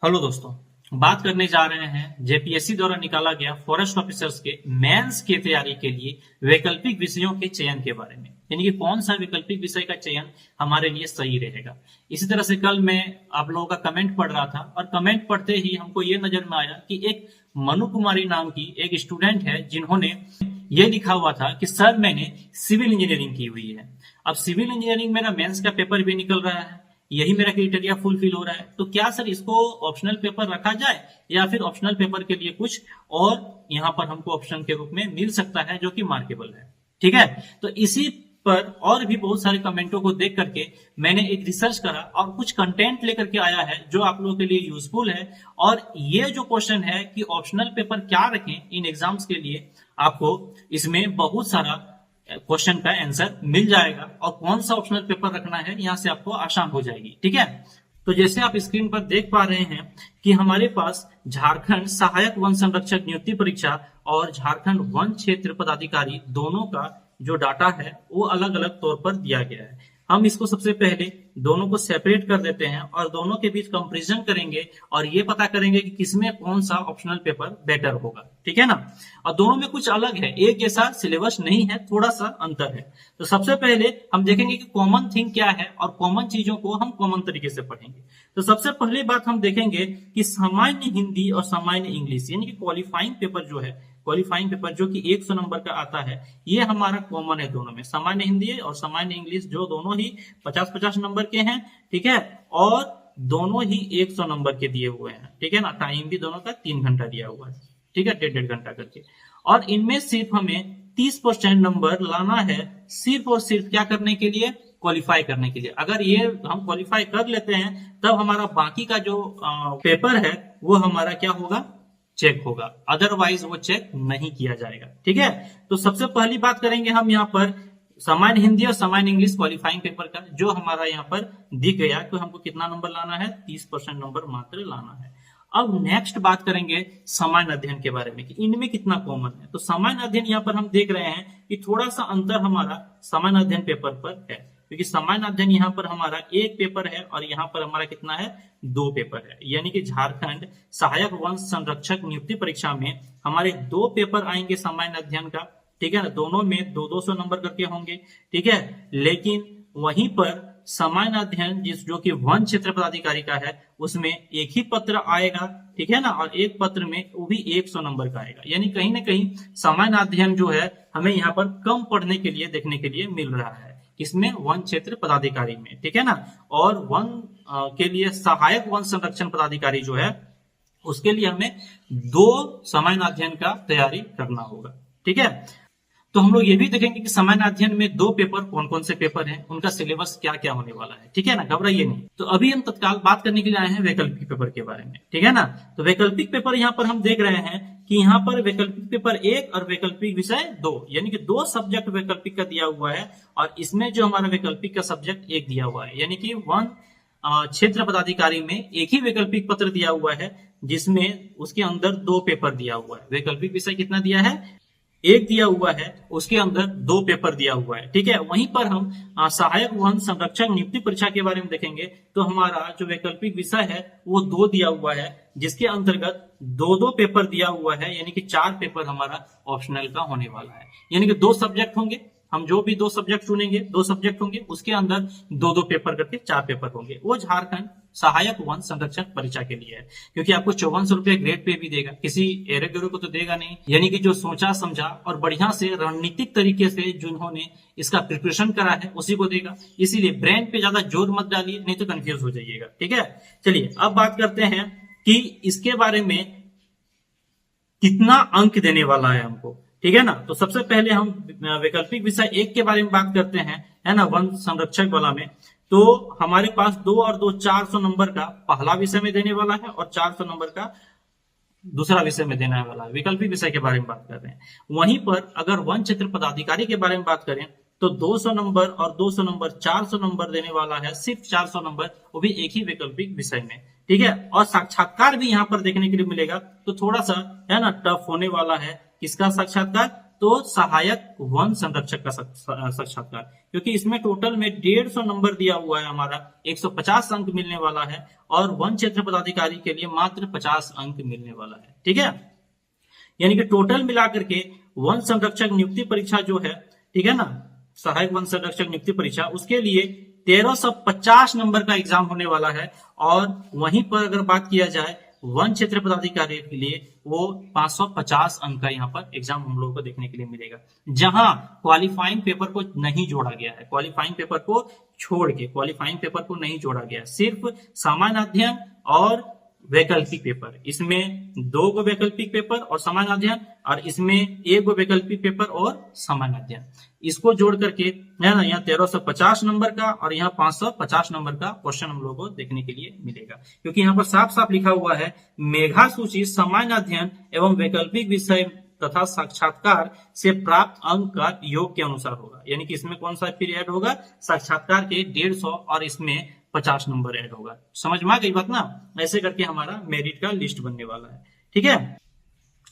Hello दोस्तों, बात करने जा रहे हैं जेपीएससी द्वारा निकाला गया फॉरेस्ट ऑफिसर्स के मेंस की तैयारी के लिए वैकल्पिक विषयों के चयन के बारे में। यानी कि कौन सा वैकल्पिक विषय का चयन हमारे लिए सही रहेगा। इसी तरह से कल मैं आप लोगों का कमेंट पढ़ रहा था और कमेंट पढ़ते ही हमको ये नजर में आया कि एक मनु कुमारी नाम की एक स्टूडेंट है जिन्होंने ये लिखा हुआ था कि सर मैंने सिविल इंजीनियरिंग की हुई है। अब सिविल इंजीनियरिंग मेरा मेंस का पेपर भी निकल रहा है, यही मेरा क्राइटेरिया फुलफिल हो रहा है, तो क्या सर इसको ऑप्शनल पेपर रखा जाए या फिर ऑप्शनल पेपर के लिए कुछ और यहाँ पर हमको ऑप्शन के रूप में मिल सकता है जो कि मार्केबल है। ठीक है, तो इसी पर और भी बहुत सारे कमेंटों को देख करके मैंने एक रिसर्च करा और कुछ कंटेंट लेकर के आया है जो आप लोगों के लिए यूजफुल है। और ये जो क्वेश्चन है कि ऑप्शनल पेपर क्या रखें इन एग्जाम्स के लिए, आपको इसमें बहुत सारा क्वेश्चन का आंसर मिल जाएगा और कौन सा ऑप्शनल पेपर रखना है यहां से आपको आसान हो जाएगी। ठीक है, तो जैसे आप स्क्रीन पर देख पा रहे हैं कि हमारे पास झारखंड सहायक वन संरक्षक नियुक्ति परीक्षा और झारखंड वन क्षेत्र पदाधिकारी दोनों का जो डाटा है वो अलग अलग तौर पर दिया गया है। हम इसको सबसे पहले दोनों को सेपरेट कर देते हैं और दोनों के बीच कंपैरिजन करेंगे और ये पता करेंगे कि किसमें कौन सा ऑप्शनल पेपर बेटर होगा। ठीक है ना, और दोनों में कुछ अलग है, एक जैसा सिलेबस नहीं है, थोड़ा सा अंतर है। तो सबसे पहले हम देखेंगे कि कॉमन थिंग क्या है और कॉमन चीजों को हम कॉमन तरीके से पढ़ेंगे। तो सबसे पहली बात हम देखेंगे कि सामान्य हिंदी और सामान्य इंग्लिश यानी कि क्वालिफाइंग पेपर जो है, क्वालिफाइंग पेपर जो कि 100 नंबर का आता है, ये हमारा कॉमन है दोनों में। सामान्य हिंदी और सामान्य इंग्लिश जो दोनों ही 50-50 नंबर के हैं। ठीक है, और दोनों ही 100 नंबर के दिए हुए हैं। ठीक है ना, टाइम भी दोनों का 3 घंटा दिया हुआ है। ठीक है, 1.5 घंटा करके। और इनमें सिर्फ हमें 30% नंबर लाना है, सिर्फ और सिर्फ क्या करने के लिए, क्वालिफाई करने के लिए। अगर ये हम क्वालिफाई कर लेते हैं तब हमारा बाकी का जो पेपर है वो हमारा क्या होगा, चेक होगा, अदरवाइज वो चेक नहीं किया जाएगा। ठीक है, तो सबसे पहली बात करेंगे हम यहाँ पर सामान्य हिंदी और सामान्य इंग्लिश क्वालिफाइंग पेपर का, जो हमारा यहाँ पर दिख गया तो हमको कितना नंबर लाना है, 30% नंबर मात्र लाना है। अब नेक्स्ट बात करेंगे सामान्य अध्ययन के बारे में कि इनमें कितना कॉमन है। तो सामान्य अध्ययन यहाँ पर हम देख रहे हैं कि थोड़ा सा अंतर हमारा सामान्य अध्ययन पेपर पर है, क्योंकि सामान्य अध्ययन यहाँ पर हमारा एक पेपर है और यहाँ पर हमारा कितना है, 2 पेपर है। यानी कि झारखंड सहायक वन संरक्षक नियुक्ति परीक्षा में हमारे 2 पेपर आएंगे सामान्य अध्ययन का। ठीक है ना, दोनों में 200 नंबर करके होंगे। ठीक है, लेकिन वहीं पर सामान्य अध्ययन जो कि वन क्षेत्र पदाधिकारी का है उसमें एक ही पत्र आएगा। ठीक है ना, और एक पत्र में वो भी 100 नंबर का आएगा। यानी कहीं ना कहीं सामान्य अध्ययन जो है हमें यहाँ पर कम पढ़ने के लिए देखने के लिए मिल रहा है, इसमें वन क्षेत्र पदाधिकारी में। ठीक है ना, और वन के लिए सहायक वन संरक्षण पदाधिकारी जो है उसके लिए हमें 2 सामान्य अध्ययन का तैयारी करना होगा। ठीक है, तो हम लोग ये भी देखेंगे कि सामान्य अध्ययन में 2 पेपर कौन कौन से पेपर हैं, उनका सिलेबस क्या क्या होने वाला है। ठीक है ना, घबराइए नहीं। तो अभी हम तत्काल बात करने के लिए आए हैं वैकल्पिक पेपर के बारे में। ठीक है ना, तो वैकल्पिक पेपर यहाँ पर हम देख रहे हैं कि यहाँ पर वैकल्पिक पेपर 1 और वैकल्पिक विषय 2 यानी कि 2 सब्जेक्ट वैकल्पिक का दिया हुआ है और इसमें जो हमारा वैकल्पिक का सब्जेक्ट 1 दिया हुआ है। यानी कि वन क्षेत्र पदाधिकारी में एक ही वैकल्पिक पत्र दिया हुआ है जिसमें उसके अंदर 2 पेपर दिया हुआ है। वैकल्पिक विषय कितना दिया है, 1 दिया हुआ है, उसके अंदर 2 पेपर दिया हुआ है। ठीक है, वहीं पर हम सहायक वन संरक्षक नियुक्ति परीक्षा के बारे में देखेंगे तो हमारा जो वैकल्पिक विषय है वो 2 दिया हुआ है जिसके अंतर्गत 2 पेपर दिया हुआ है। यानी कि 4 पेपर हमारा ऑप्शनल का होने वाला है। यानी कि 2 सब्जेक्ट होंगे, हम जो भी 2 सब्जेक्ट चुनेंगे 2 सब्जेक्ट होंगे, उसके अंदर 2 पेपर करके 4 पेपर होंगे। वो झारखंड सहायक वन संरक्षक परीक्षा के लिए है, क्योंकि आपको 5400 रुपये ग्रेड पे भी देगा, किसी एरे गिरो को तो देगा नहीं। यानी कि जो सोचा समझा और बढ़िया से रणनीतिक तरीके से जिन्होंने इसका प्रिपरेशन करा है उसी को देगा। इसीलिए ब्रेन पे ज्यादा जोर मत डालिए, नहीं तो कंफ्यूज हो जाइएगा। ठीक है, चलिए अब बात करते हैं कि इसके बारे में कितना अंक देने वाला है हमको। ठीक है ना, तो सबसे पहले हम वैकल्पिक विषय 1 के बारे में बात करते हैं, है ना, वन संरक्षक वाला में। तो हमारे पास 2 और 2 400 नंबर का पहला विषय में देने वाला है और 400 नंबर का दूसरा विषय में देने वाला है। वैकल्पिक विषय के बारे में बात कर रहे हैं। वहीं पर अगर वन क्षेत्र पदाधिकारी के बारे में बात करें तो 200 नंबर और 200 नंबर 400 नंबर देने वाला है, सिर्फ 400 नंबर, वो भी एक ही वैकल्पिक विषय में। ठीक है, और साक्षात्कार भी यहाँ पर देखने के लिए मिलेगा, तो थोड़ा सा है ना टफ होने वाला है। किसका साक्षात्कार, तो सहायक वन संरक्षक का साक्षात्कार, क्योंकि इसमें टोटल में 150 नंबर दिया हुआ है हमारा, 150 अंक मिलने वाला है, और वन क्षेत्र पदाधिकारी के लिए मात्र 50 अंक मिलने वाला है। ठीक है, यानी कि टोटल मिलाकर के वन संरक्षक नियुक्ति परीक्षा जो है, ठीक है ना, सहायक वन संरक्षक नियुक्ति परीक्षा, उसके लिए 1350 नंबर का एग्जाम होने वाला है। और वहीं पर अगर बात किया जाए वन क्षेत्र पदाधिकारी के लिए, वो 550 अंक का यहाँ पर एग्जाम हम लोगों को देखने के लिए मिलेगा, जहां क्वालिफाइंग पेपर को नहीं जोड़ा गया है, क्वालिफाइंग पेपर को छोड़ के, क्वालिफाइंग पेपर को नहीं जोड़ा गया, सिर्फ सामान्य अध्ययन और वैकल्पिक पेपर, इसमें 2 वैकल्पिक पेपर और सामान्य अध्ययन, और इसमें 1 वैकल्पिक पेपर और सामान्य अध्ययन, इसको जोड़ करके है ना, यहाँ 1350 नंबर का और यहाँ 550 नंबर का क्वेश्चन हम लोगों को देखने के लिए मिलेगा, क्योंकि यहाँ पर साफ साफ लिखा हुआ है मेधा सूची सामान्य अध्ययन एवं वैकल्पिक विषय तथा साक्षात्कार से प्राप्त अंक का योग के अनुसार होगा। यानी कि इसमें कौन सा पीरियड होगा, साक्षात्कार के 150 और इसमें 50 नंबर ऐड होगा। समझ में आ गई बात ना, ऐसे करके हमारा मेरिट का लिस्ट बनने वाला है। ठीक है,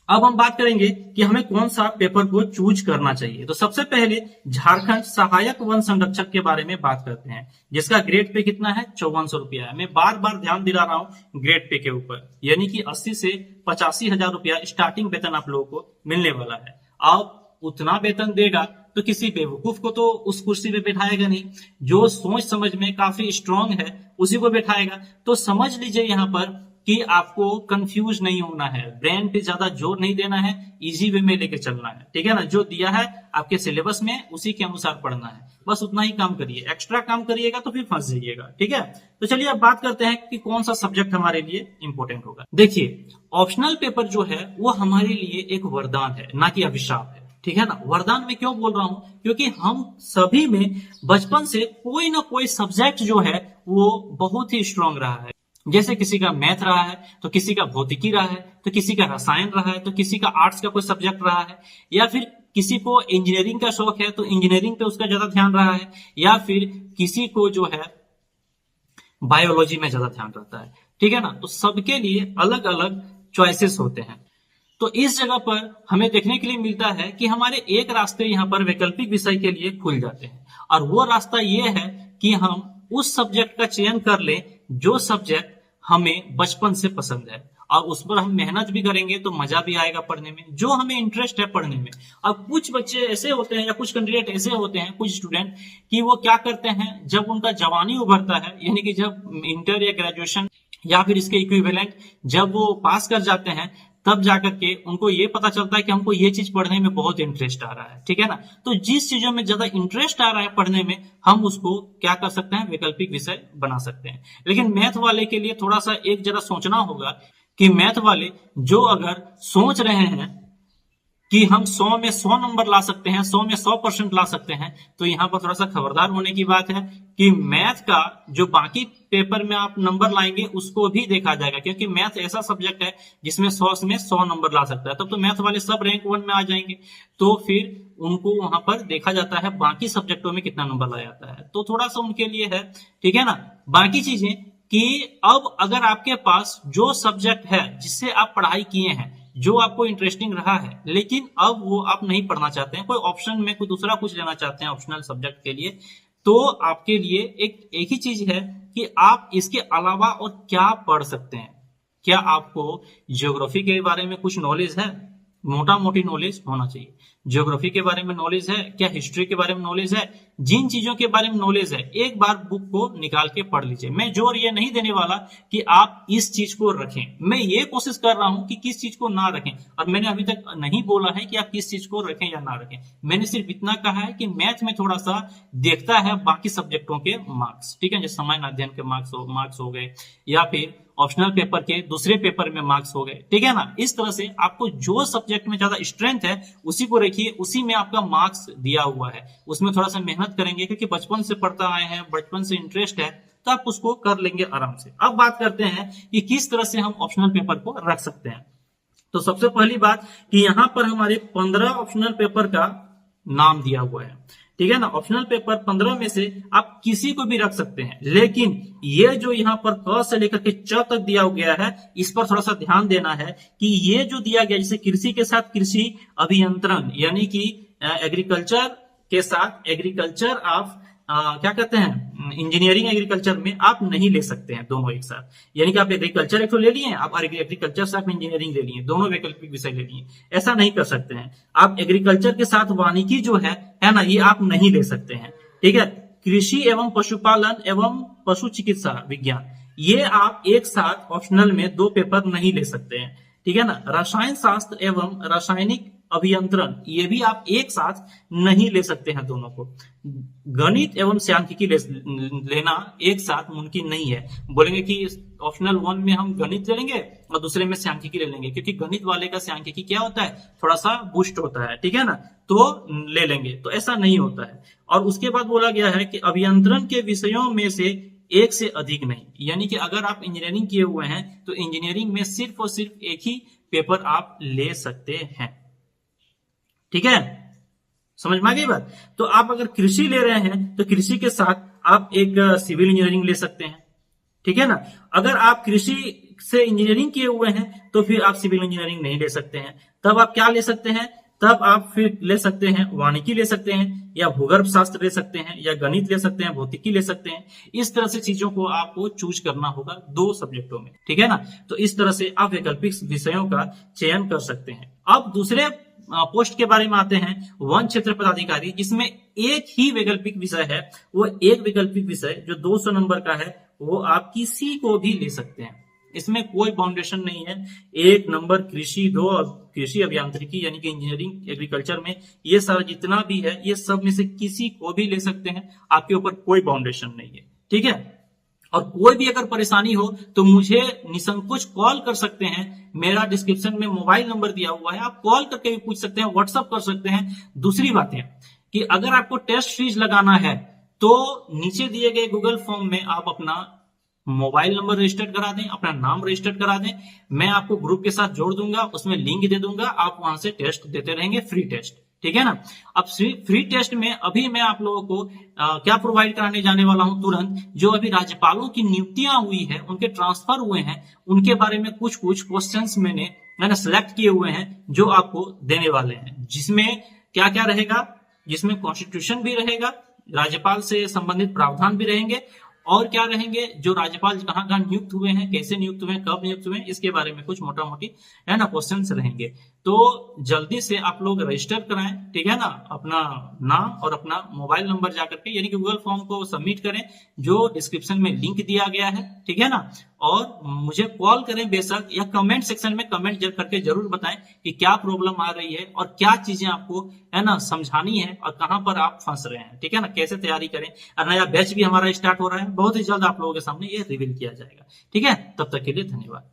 अब हम बात करेंगे कि हमें कौन सा पेपर को चूज करना चाहिए। तो सबसे पहले झारखंड सहायक वन संरक्षक के बारे में बात करते हैं, जिसका ग्रेड पे कितना है, 5400 रुपया है। मैं बार बार ध्यान दिला रहा हूं ग्रेड पे के ऊपर, यानी कि 80 से 85 हजार रुपया स्टार्टिंग वेतन आप लोगों को मिलने वाला है। अब उतना वेतन देगा तो किसी बेवकूफ को तो उस कुर्सी पे बैठाएगा नहीं, जो सोच समझ में काफी स्ट्रांग है उसी को बैठाएगा। तो समझ लीजिए यहाँ पर कि आपको कंफ्यूज नहीं होना है, ब्रेन पे ज्यादा जोर नहीं देना है, इजी वे में लेके चलना है। ठीक है ना, जो दिया है आपके सिलेबस में उसी के अनुसार पढ़ना है, बस उतना ही काम करिए, एक्स्ट्रा काम करिएगा तो फिर फंस जाइएगा। ठीक है, तो चलिए अब बात करते हैं कि कौन सा सब्जेक्ट हमारे लिए इंपॉर्टेंट होगा। देखिए, ऑप्शनल पेपर जो है वो हमारे लिए एक वरदान है, ना कि अभिशाप है। ठीक है ना, वरदान में क्यों बोल रहा हूं, क्योंकि हम सभी में बचपन से कोई ना कोई सब्जेक्ट जो है वो बहुत ही स्ट्रांग रहा है। जैसे किसी का मैथ रहा है, तो किसी का भौतिकी रहा है, तो किसी का रसायन रहा है, तो किसी का आर्ट्स का कोई सब्जेक्ट रहा है, या फिर किसी को इंजीनियरिंग का शौक है तो इंजीनियरिंग पे उसका ज्यादा ध्यान रहा है, या फिर किसी को जो है बायोलॉजी में ज्यादा ध्यान रहता है। ठीक है ना, तो सबके लिए अलग अलग चॉइसेस होते हैं। तो इस जगह पर हमें देखने के लिए मिलता है कि हमारे एक रास्ते यहाँ पर वैकल्पिक विषय के लिए खुल जाते हैं, और वो रास्ता ये है कि हम उस सब्जेक्ट का चयन कर ले जो सब्जेक्ट हमें बचपन से पसंद है, और उस पर हम मेहनत भी करेंगे तो मजा भी आएगा पढ़ने में, जो हमें इंटरेस्ट है पढ़ने में। अब कुछ बच्चे ऐसे होते हैं या कुछ कैंडिडेट ऐसे होते हैं, कुछ स्टूडेंट, कि वो क्या करते हैं, जब उनका जवानी उभरता है, यानी कि जब इंटर या ग्रेजुएशन या फिर इसके इक्विवेलेंट जब वो पास कर जाते हैं, तब जाकर के उनको ये पता चलता है कि हमको ये चीज पढ़ने में बहुत इंटरेस्ट आ रहा है। ठीक है ना, तो जिस चीजों में ज्यादा इंटरेस्ट आ रहा है पढ़ने में, हम उसको क्या कर सकते हैं, वैकल्पिक विषय बना सकते हैं। लेकिन मैथ वाले के लिए थोड़ा सा एक जरा सोचना होगा कि मैथ वाले जो अगर सोच रहे हैं कि हम 100 में 100 नंबर ला सकते हैं, 100 में 100% ला सकते हैं, तो यहाँ पर थोड़ा सा खबरदार होने की बात है कि मैथ का जो बाकी पेपर में आप नंबर लाएंगे उसको भी देखा जाएगा, क्योंकि मैथ ऐसा सब्जेक्ट है जिसमें 100 में 100 नंबर ला सकता है। तब तो मैथ वाले सब रैंक 1 में आ जाएंगे, तो फिर उनको वहां पर देखा जाता है बाकी सब्जेक्टों में कितना नंबर लाया जाता है, तो थोड़ा सा उनके लिए है। ठीक है ना, बाकी चीजें कि अब अगर आपके पास जो सब्जेक्ट है जिससे आप पढ़ाई किए हैं, जो आपको इंटरेस्टिंग रहा है, लेकिन अब वो आप नहीं पढ़ना चाहते हैं, कोई ऑप्शन में कोई दूसरा कुछ लेना चाहते हैं ऑप्शनल सब्जेक्ट के लिए, तो आपके लिए एक ही चीज है कि आप इसके अलावा और क्या पढ़ सकते हैं। क्या आपको ज्योग्राफी के बारे में कुछ नॉलेज है, मोटा मोटी नॉलेज होना चाहिए। ज्योग्राफी के बारे में नॉलेज है, क्या हिस्ट्री के बारे में नॉलेज है, जिन चीजों के बारे में नॉलेज है एक बार बुक को निकाल के पढ़ लीजिए। मैं जोर ये नहीं देने वाला कि आप इस चीज को रखें, मैं ये कोशिश कर रहा हूं कि किस चीज को ना रखें, और मैंने अभी तक नहीं बोला है कि आप किस चीज को रखें या ना रखें। मैंने सिर्फ इतना कहा है कि मैथ में थोड़ा सा देखता है बाकी सब्जेक्टों के मार्क्स। ठीक है, जैसे सामान्य अध्ययन के मार्क्स हो गए, या फिर ऑप्शनल पेपर के दूसरे पेपर में मार्क्स हो गए। ठीक है ना, इस तरह से आपको जो सब्जेक्ट में ज्यादा स्ट्रेंथ है उसी को रखिए, उसी में आपका मार्क्स दिया हुआ है, उसमें थोड़ा सा मेहनत करेंगे, क्योंकि बचपन से पढ़ता आए हैं, बचपन से इंटरेस्ट है, तो आप उसको कर लेंगे आराम से। अब बात करते हैं कि किस तरह से हम ऑप्शनल पेपर को रख सकते हैं। तो सबसे पहली बात कि यहाँ पर हमारे 15 ऑप्शनल पेपर का नाम दिया हुआ है। ठीक है ना। ऑप्शनल पेपर 15 में से आप किसी को भी रख सकते हैं, लेकिन ये जो यहाँ पर क से लेकर के च तक दिया गया है, इस पर थोड़ा सा ध्यान देना है कि ये जो दिया गया, जैसे कृषि के साथ कृषि अभियंत्रण, यानी कि एग्रीकल्चर के साथ एग्रीकल्चर ऑफ क्या कहते हैं, इंजीनियरिंग एग्रीकल्चर में आप नहीं ले सकते हैं दोनों एक साथ। यानी कि आप एग्रीकल्चर एक तो ले लिए, आप एग्रीकल्चर से आप इंजीनियरिंग ले लिए, दोनों वैकल्पिक विषय ले लिए, ऐसा नहीं कर सकते हैं। आप एग्रीकल्चर के साथ वानिकी जो है ना, ये आप नहीं ले सकते हैं। ठीक है। कृषि एवं पशुपालन एवं पशु चिकित्सा विज्ञान, ये आप एक साथ ऑप्शनल में 2 पेपर नहीं ले सकते हैं। ठीक है ना। रसायन शास्त्र एवं रासायनिक अभियंत्रण, ये भी आप एक साथ नहीं ले सकते हैं दोनों को। गणित एवं सांख्यिकी लेना एक साथ मुमकिन नहीं है। बोलेंगे कि ऑप्शनल 1 में हम गणित ले लेंगे और दूसरे में सांख्यिकी ले लेंगे, क्योंकि गणित वाले का सांख्यिकी क्या होता है, थोड़ा सा बूस्ट होता है। ठीक है ना, तो ले लेंगे, तो ऐसा नहीं होता है। और उसके बाद बोला गया है कि अभियंत्रण के विषयों में से एक से अधिक नहीं, यानी कि अगर आप इंजीनियरिंग किए हुए हैं तो इंजीनियरिंग में सिर्फ और सिर्फ एक ही पेपर आप ले सकते हैं। ठीक है, समझ में आ गई बात। तो आप अगर कृषि ले रहे हैं तो कृषि के साथ आप एक सिविल इंजीनियरिंग ले सकते हैं। ठीक है ना। अगर आप कृषि से इंजीनियरिंग किए हुए हैं तो फिर आप सिविल इंजीनियरिंग नहीं ले सकते हैं। तब आप क्या ले सकते हैं, तब आप फिर ले सकते हैं वानिकी ले सकते हैं, या भूगर्भ शास्त्र ले सकते हैं, या गणित ले सकते हैं, भौतिकी ले सकते हैं। इस तरह से चीजों को आपको चूज करना होगा 2 सब्जेक्टों में। ठीक है ना। तो इस तरह से आप वैकल्पिक विषयों का चयन कर सकते हैं। अब दूसरे पोस्ट के बारे में आते हैं, वन क्षेत्र पदाधिकारी, जिसमें एक ही वैकल्पिक विषय है। वो एक वैकल्पिक विषय जो 200 नंबर का है, वो आप किसी को भी ले सकते हैं, इसमें कोई बाउंडेशन नहीं है। 1 नंबर कृषि 2 और कृषि अभियांत्रिकी यानी कि इंजीनियरिंग एग्रीकल्चर में ये सारा जितना भी है, ये सब में से किसी को भी ले सकते हैं, आपके ऊपर कोई बाउंडेशन नहीं है। ठीक है। और कोई भी अगर परेशानी हो तो मुझे निसंकोच कॉल कर सकते हैं। मेरा डिस्क्रिप्शन में मोबाइल नंबर दिया हुआ है, आप कॉल करके भी पूछ सकते हैं, व्हाट्सअप कर सकते हैं। दूसरी बात है कि अगर आपको टेस्ट फीस लगाना है तो नीचे दिए गए गूगल फॉर्म में आप अपना मोबाइल नंबर रजिस्टर करा दें, अपना नाम रजिस्टर करा दें। मैं आपको ग्रुप के साथ जोड़ दूंगा, उसमें लिंक दे दूंगा, आप वहां से टेस्ट देते रहेंगे, फ्री टेस्ट। ठीक है ना। अब फ्री टेस्ट में अभी मैं आप लोगों को क्या प्रोवाइड कराने जाने वाला हूं तुरंत, जो अभी राज्यपालों की नियुक्तियां हुई है, उनके ट्रांसफर हुए हैं, उनके बारे में कुछ क्वेश्चंस मैंने सिलेक्ट किए हुए हैं जो आपको देने वाले हैं, जिसमें क्या क्या रहेगा, जिसमें कॉन्स्टिट्यूशन भी रहेगा, राज्यपाल से संबंधित प्रावधान भी रहेंगे, और क्या रहेंगे, जो राज्यपाल कहाँ कहाँ नियुक्त हुए हैं, कैसे नियुक्त हुए हैं, कब नियुक्त हुए हैं, इसके बारे में कुछ मोटा मोटी है ना क्वेश्चंस रहेंगे। तो जल्दी से आप लोग रजिस्टर कराएं। ठीक है ना। अपना नाम और अपना मोबाइल नंबर जाकर के, यानी कि गूगल फॉर्म को सबमिट करें जो डिस्क्रिप्शन में लिंक दिया गया है। ठीक है ना। और मुझे कॉल करें बेशक, या कमेंट सेक्शन में कमेंट करके जरूर बताएं कि क्या प्रॉब्लम आ रही है और क्या चीजें आपको है ना समझानी है और कहां पर आप फंस रहे हैं। ठीक है ना। कैसे तैयारी करें। और नया बैच भी हमारा स्टार्ट हो रहा है, बहुत ही जल्द आप लोगों के सामने ये रिवील किया जाएगा। ठीक है। तब तक के लिए धन्यवाद।